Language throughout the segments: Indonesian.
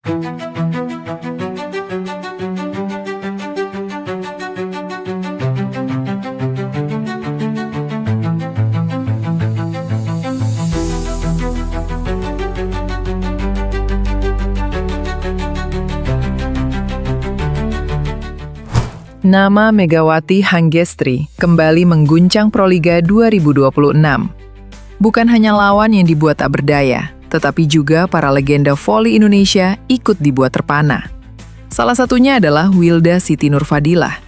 Nama Megawati Hanggestri kembali mengguncang Proliga 2026. Bukan hanya lawan yang dibuat tak berdaya, tetapi juga para legenda voli Indonesia ikut dibuat terpana. Salah satunya adalah Wilda Siti Nurfadilah,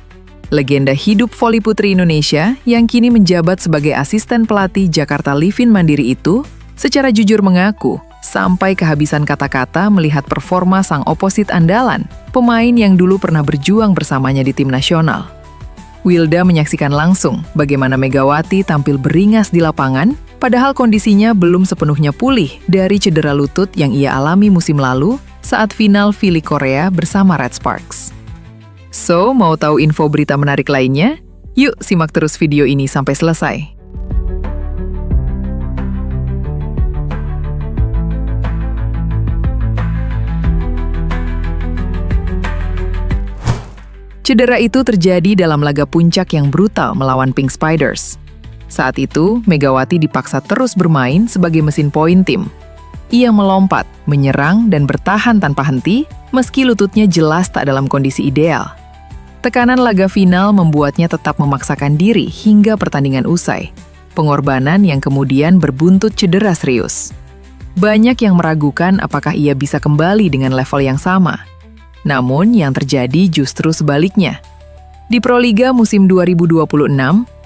legenda hidup voli putri Indonesia yang kini menjabat sebagai asisten pelatih Jakarta Livin Mandiri itu, secara jujur mengaku sampai kehabisan kata-kata melihat performa sang oposit andalan, pemain yang dulu pernah berjuang bersamanya di tim nasional. Wilda menyaksikan langsung bagaimana Megawati tampil beringas di lapangan, padahal kondisinya belum sepenuhnya pulih dari cedera lutut yang ia alami musim lalu saat final V-League Korea bersama Red Sparks. So, mau tahu info berita menarik lainnya? Yuk simak terus video ini sampai selesai. Cedera itu terjadi dalam laga puncak yang brutal melawan Pink Spiders. Saat itu, Megawati dipaksa terus bermain sebagai mesin poin tim. Ia melompat, menyerang, dan bertahan tanpa henti, meski lututnya jelas tak dalam kondisi ideal. Tekanan laga final membuatnya tetap memaksakan diri hingga pertandingan usai. Pengorbanan yang kemudian berbuntut cedera serius. Banyak yang meragukan apakah ia bisa kembali dengan level yang sama. Namun, yang terjadi justru sebaliknya. Di Proliga musim 2026,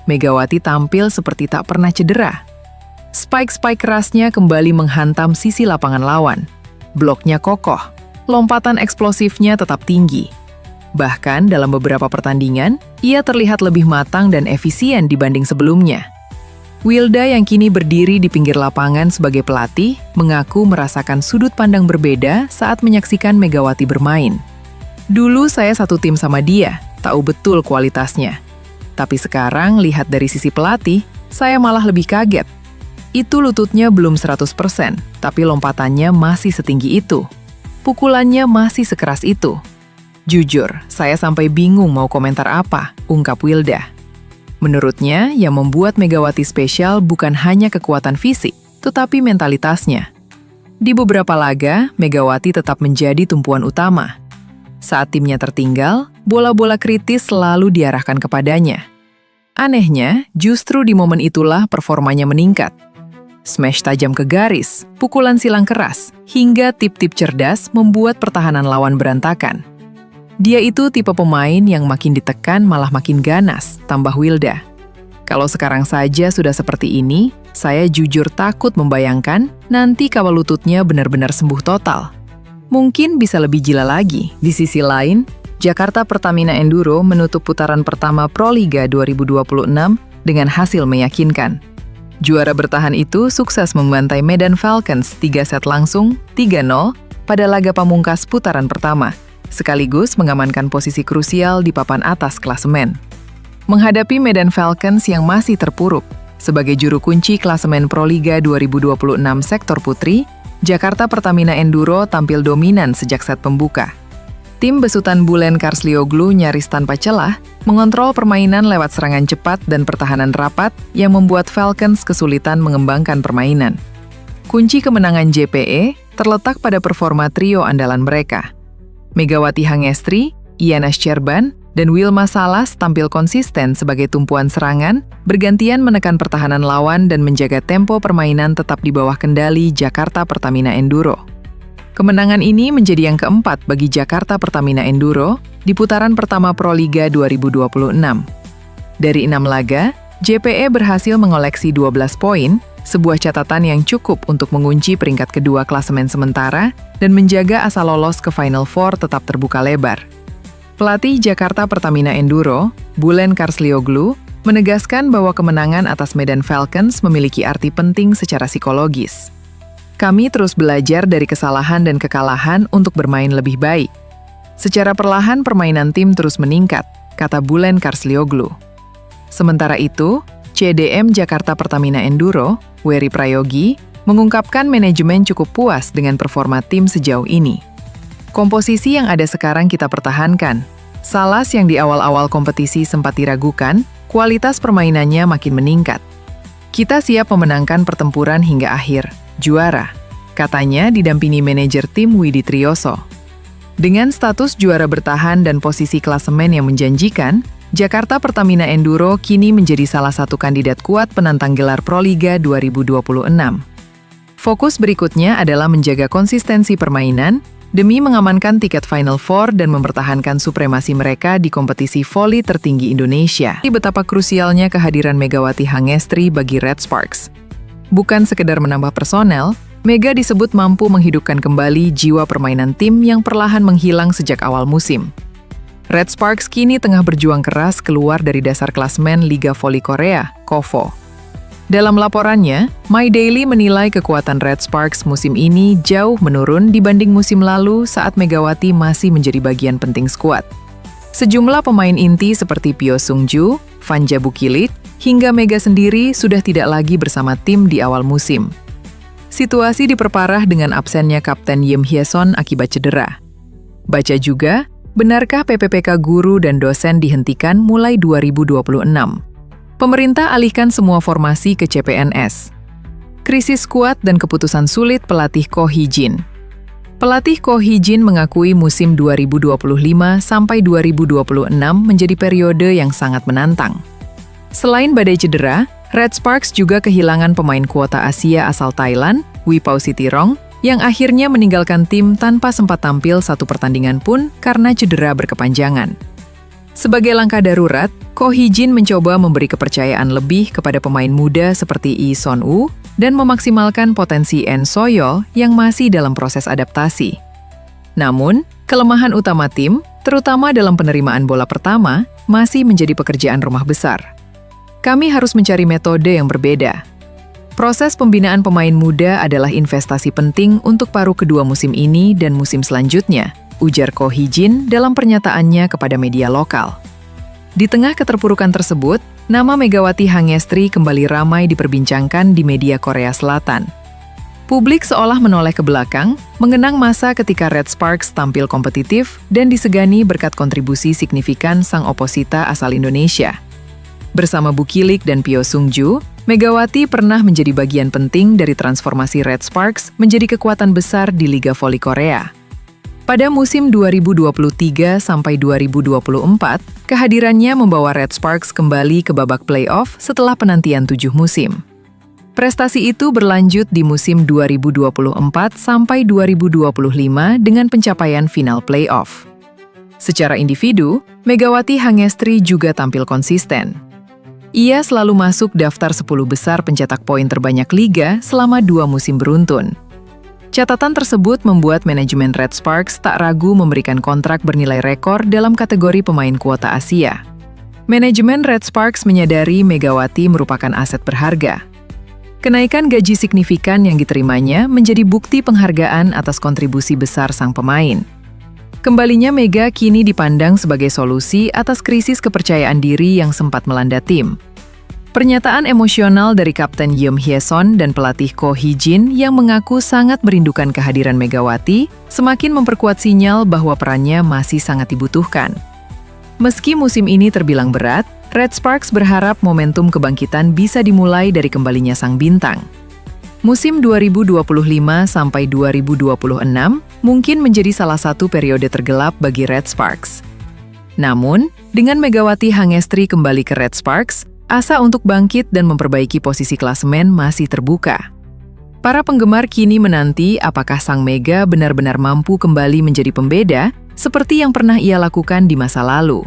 Megawati tampil seperti tak pernah cedera. Spike-spike kerasnya kembali menghantam sisi lapangan lawan. Bloknya kokoh, lompatan eksplosifnya tetap tinggi. Bahkan dalam beberapa pertandingan, ia terlihat lebih matang dan efisien dibanding sebelumnya. Wilda yang kini berdiri di pinggir lapangan sebagai pelatih, mengaku merasakan sudut pandang berbeda saat menyaksikan Megawati bermain. Dulu saya satu tim sama dia, tahu betul kualitasnya. Tapi sekarang lihat dari sisi pelatih, saya malah lebih kaget. Itu lututnya belum 100%, tapi lompatannya masih setinggi itu. Pukulannya masih sekeras itu. Jujur, saya sampai bingung mau komentar apa, ungkap Wilda. Menurutnya, yang membuat Megawati spesial bukan hanya kekuatan fisik, tetapi mentalitasnya. Di beberapa laga, Megawati tetap menjadi tumpuan utama. Saat timnya tertinggal, bola-bola kritis selalu diarahkan kepadanya. Anehnya, justru di momen itulah performanya meningkat. Smash tajam ke garis, pukulan silang keras, hingga tip-tip cerdas membuat pertahanan lawan berantakan. Dia itu tipe pemain yang makin ditekan malah makin ganas, tambah Wilda. Kalau sekarang saja sudah seperti ini, saya jujur takut membayangkan nanti kalau lututnya benar-benar sembuh total. Mungkin bisa lebih gila lagi. Di sisi lain, Jakarta Pertamina Enduro menutup putaran pertama Proliga 2026 dengan hasil meyakinkan. Juara bertahan itu sukses membantai Medan Falcons 3 set langsung, 3-0, pada laga pamungkas putaran pertama, sekaligus mengamankan posisi krusial di papan atas klasemen. Menghadapi Medan Falcons yang masih terpuruk, sebagai juru kunci klasemen Proliga 2026 sektor putri, Jakarta Pertamina Enduro tampil dominan sejak set pembuka. Tim besutan Bulen Karslioglu nyaris tanpa celah, mengontrol permainan lewat serangan cepat dan pertahanan rapat yang membuat Falcons kesulitan mengembangkan permainan. Kunci kemenangan JPE terletak pada performa trio andalan mereka. Megawati Hanggestri, Iana Scherban, dan Wilma Salas tampil konsisten sebagai tumpuan serangan, bergantian menekan pertahanan lawan dan menjaga tempo permainan tetap di bawah kendali Jakarta Pertamina Enduro. Kemenangan ini menjadi yang keempat bagi Jakarta Pertamina Enduro di putaran pertama Proliga 2026. Dari 6 laga, JPE berhasil mengoleksi 12 poin, sebuah catatan yang cukup untuk mengunci peringkat kedua klasemen sementara dan menjaga asa lolos ke Final Four tetap terbuka lebar. Pelatih Jakarta Pertamina Enduro, Bulen Karslioglu, menegaskan bahwa kemenangan atas Medan Falcons memiliki arti penting secara psikologis. Kami terus belajar dari kesalahan dan kekalahan untuk bermain lebih baik. Secara perlahan permainan tim terus meningkat, kata Bulen Karslioglu. Sementara itu, CDM Jakarta Pertamina Enduro, Wery Prayogi, mengungkapkan manajemen cukup puas dengan performa tim sejauh ini. Komposisi yang ada sekarang kita pertahankan. Salas yang di awal-awal kompetisi sempat diragukan, kualitas permainannya makin meningkat. Kita siap memenangkan pertempuran hingga akhir, juara, katanya didampingi manajer tim Widi Trioso. Dengan status juara bertahan dan posisi klasemen yang menjanjikan, Jakarta Pertamina Enduro kini menjadi salah satu kandidat kuat penantang gelar Proliga 2026. Fokus berikutnya adalah menjaga konsistensi permainan demi mengamankan tiket Final Four dan mempertahankan supremasi mereka di kompetisi voli tertinggi Indonesia. Betapa krusialnya kehadiran Megawati Hangestri bagi Red Sparks. Bukan sekedar menambah personel, Mega disebut mampu menghidupkan kembali jiwa permainan tim yang perlahan menghilang sejak awal musim. Red Sparks kini tengah berjuang keras keluar dari dasar klasemen Liga Voli Korea, KOVO. Dalam laporannya, My Daily menilai kekuatan Red Sparks musim ini jauh menurun dibanding musim lalu saat Megawati masih menjadi bagian penting skuad. Sejumlah pemain inti seperti Pyo Sung-ju, Vanja Bukilit, hingga Mega sendiri sudah tidak lagi bersama tim di awal musim. Situasi diperparah dengan absennya Kapten Yim Hye-son akibat cedera. Baca juga, benarkah PPPK guru dan dosen dihentikan mulai 2026? Pemerintah alihkan semua formasi ke CPNS. Krisis skuad dan keputusan sulit pelatih Ko Hee-jin. Pelatih Ko Hee-jin mengakui musim 2025 sampai 2026 menjadi periode yang sangat menantang. Selain badai cedera, Red Sparks juga kehilangan pemain kuota Asia asal Thailand, Wipau Sitirong, yang akhirnya meninggalkan tim tanpa sempat tampil satu pertandingan pun karena cedera berkepanjangan. Sebagai langkah darurat, Ko Hee-jin mencoba memberi kepercayaan lebih kepada pemain muda seperti Lee Son-woo dan memaksimalkan potensi En Soyol yang masih dalam proses adaptasi. Namun, kelemahan utama tim, terutama dalam penerimaan bola pertama, masih menjadi pekerjaan rumah besar. Kami harus mencari metode yang berbeda. Proses pembinaan pemain muda adalah investasi penting untuk paruh kedua musim ini dan musim selanjutnya, ujar Ko Hee-jin dalam pernyataannya kepada media lokal. Di tengah keterpurukan tersebut, nama Megawati Hangestri kembali ramai diperbincangkan di media Korea Selatan. Publik seolah menoleh ke belakang, mengenang masa ketika Red Sparks tampil kompetitif dan disegani berkat kontribusi signifikan sang oposita asal Indonesia. Bersama Bukilik dan Pyo Sung-ju, Megawati pernah menjadi bagian penting dari transformasi Red Sparks menjadi kekuatan besar di Liga Voli Korea. Pada musim 2023 sampai 2024, kehadirannya membawa Red Sparks kembali ke babak playoff setelah penantian 7 musim. Prestasi itu berlanjut di musim 2024 sampai 2025 dengan pencapaian final playoff. Secara individu, Megawati Hangestri juga tampil konsisten. Ia selalu masuk daftar 10 besar pencetak poin terbanyak liga selama 2 musim beruntun. Catatan tersebut membuat manajemen Red Sparks tak ragu memberikan kontrak bernilai rekor dalam kategori pemain kuota Asia. Manajemen Red Sparks menyadari Megawati merupakan aset berharga. Kenaikan gaji signifikan yang diterimanya menjadi bukti penghargaan atas kontribusi besar sang pemain. Kembalinya Mega kini dipandang sebagai solusi atas krisis kepercayaan diri yang sempat melanda tim. Pernyataan emosional dari Kapten Yim Hye-son dan pelatih Ko Hee-jin yang mengaku sangat merindukan kehadiran Megawati semakin memperkuat sinyal bahwa perannya masih sangat dibutuhkan. Meski musim ini terbilang berat, Red Sparks berharap momentum kebangkitan bisa dimulai dari kembalinya sang bintang. Musim 2025 sampai 2026 mungkin menjadi salah satu periode tergelap bagi Red Sparks. Namun, dengan Megawati Hangestri kembali ke Red Sparks, asa untuk bangkit dan memperbaiki posisi klasemen masih terbuka. Para penggemar kini menanti apakah sang Mega benar-benar mampu kembali menjadi pembeda seperti yang pernah ia lakukan di masa lalu.